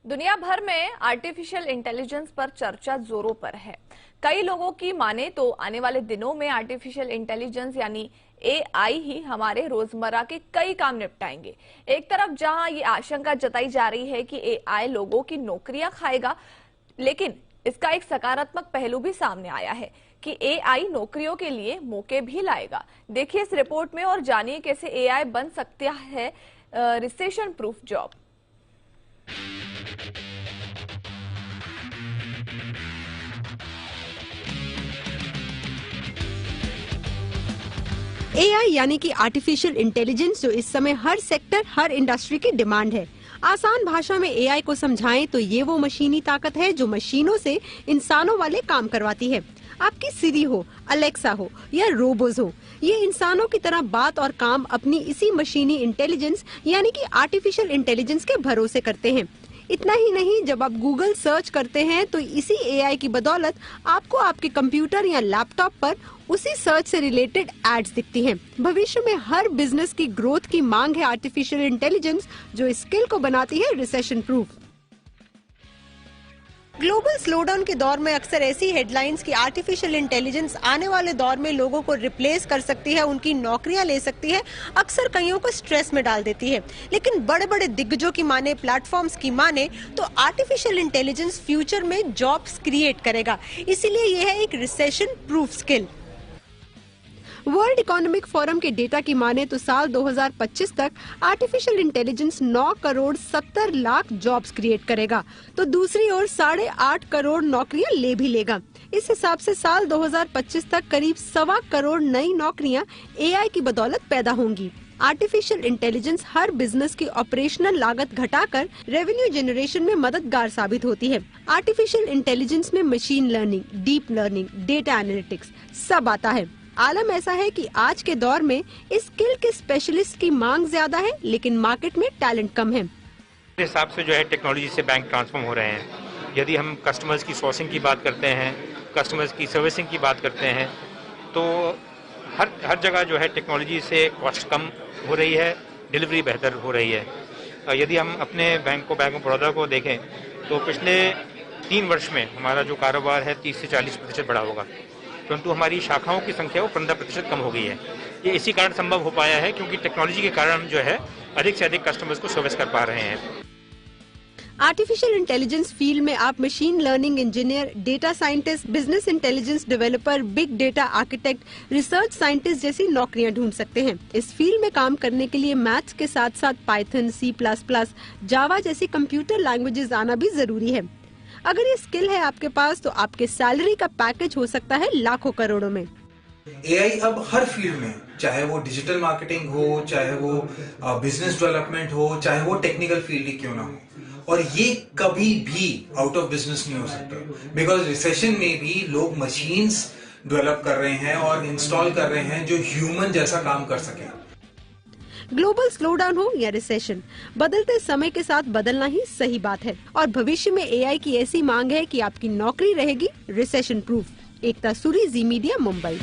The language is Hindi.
दुनिया भर में आर्टिफिशियल इंटेलिजेंस पर चर्चा जोरों पर है। कई लोगों की माने तो आने वाले दिनों में आर्टिफिशियल इंटेलिजेंस यानी एआई ही हमारे रोजमर्रा के कई काम निपटाएंगे। एक तरफ जहां ये आशंका जताई जा रही है कि एआई लोगों की नौकरियां खाएगा, लेकिन इसका एक सकारात्मक पहलू भी सामने आया है कि एआई नौकरियों के लिए मौके भी लाएगा। देखिए इस रिपोर्ट में और जानिए कैसे एआई बन सकता है रिसेशन प्रूफ जॉब। एआई यानी कि आर्टिफिशियल इंटेलिजेंस जो इस समय हर सेक्टर, हर इंडस्ट्री की डिमांड है। आसान भाषा में एआई को समझाएं तो ये वो मशीनी ताकत है जो मशीनों से इंसानों वाले काम करवाती है। आपकी सिरी हो, अलेक्सा हो या रोबोज हो, ये इंसानों की तरह बात और काम अपनी इसी मशीनी इंटेलिजेंस यानी कि आर्टिफिशियल इंटेलिजेंस के भरोसे करते हैं। इतना ही नहीं, जब आप गूगल सर्च करते हैं तो इसी एआई की बदौलत आपको आपके कंप्यूटर या लैपटॉप पर उसी सर्च से रिलेटेड एड्स दिखती हैं। भविष्य में हर बिजनेस की ग्रोथ की मांग है आर्टिफिशियल इंटेलिजेंस जो स्किल को बनाती है रिसेशन प्रूफ। ग्लोबल स्लोडाउन के दौर में अक्सर ऐसी हेडलाइंस कि आर्टिफिशियल इंटेलिजेंस आने वाले दौर में लोगों को रिप्लेस कर सकती है, उनकी नौकरियां ले सकती है, अक्सर कईयों को स्ट्रेस में डाल देती है। लेकिन बड़े बड़े दिग्गजों की माने, प्लेटफॉर्म्स की माने तो आर्टिफिशियल इंटेलिजेंस फ्यूचर में जॉब्स क्रिएट करेगा। इसीलिए यह है एक recession proof skill. World economic forum के डेटा की माने तो साल 2025 तक artificial intelligence 9 crore 70 lakh jobs create करेगा, तो दूसरी ओर 8.5 करोड़ नौकरियां ले भी लेगा। इस हिसाब से साल 2025 तक करीब 1.25 करोड़ नई नौकरियां एआई की बदौलत पैदा होंगी। आर्टिफिशियल इंटेलिजेंस हर बिजनेस की ऑपरेशनल लागत घटाकर रेवेन्यू जनरेशन में मददगार साबित होती है। आर्टिफिशियल इंटेलिजेंस में machine learning, deep learning, data analytics सब आता है। आलम ऐसा है कि आज के दौर में इस स्किल के स्पेशलिस्ट की मांग ज्यादा है, लेकिन मार्केट में टैलेंट कम है। मेरे हिसाब से जो है टेक्नोलॉजी से बैंक ट्रांसफॉर्म हो रहे हैं। यदि हम कस्टमर्स की सोर्सिंग की बात करते हैं, कस्टमर्स की सर्विसिंग की बात करते हैं, तो हर जगह जो है टेक्नोलॉजी से कॉस्ट कम हो रही है, डिलीवरी बेहतर हो रही है। यदि हम अपने बैंक ऑफ बड़ौदा को देखें तो पिछले 3 वर्ष में हमारा जो कारोबार है 30 से 40% बढ़ा होगा, परंतु हमारी शाखाओं की संख्या वो 15% कम हो गई है। ये इसी कारण संभव हो पाया है क्योंकि टेक्नोलॉजी के कारण जो है अधिक से अधिक कस्टमर्स को सर्विस कर पा रहे हैं। आर्टिफिशियल इंटेलिजेंस फील्ड में आप machine learning engineer, data scientist, business intelligence developer, big data architect, research scientist जैसी नौकरियां ढूंढ सकते हैं। इस फील्ड में काम करने के लिए मैथ्स के साथ साथ पाइथन, C++, जावा जैसी कंप्यूटर लैंग्वेजेस आना भी जरूरी है। अगर ये स्किल है आपके पास तो आपके सैलरी का पैकेज हो सकता है लाखों करोड़ों में। एआई अब हर फील्ड में, चाहे वो डिजिटल मार्केटिंग हो, चाहे वो बिजनेस डेवलपमेंट हो, चाहे वो टेक्निकल फील्ड ही क्यों ना हो, और ये कभी भी आउट ऑफ बिजनेस नहीं हो सकता। बिकॉज रिसेशन में भी लोग मशीन्स डेवलप कर रहे हैं और इंस्टॉल कर रहे हैं जो ह्यूमन जैसा काम कर सके। ग्लोबल स्लोडाउन हो या रिसेशन, बदलते समय के साथ बदलना ही सही बात है। और भविष्य में एआई की ऐसी मांग है कि आपकी नौकरी रहेगी रिसेशन प्रूफ। एकता सूरी, जी मीडिया, मुंबई।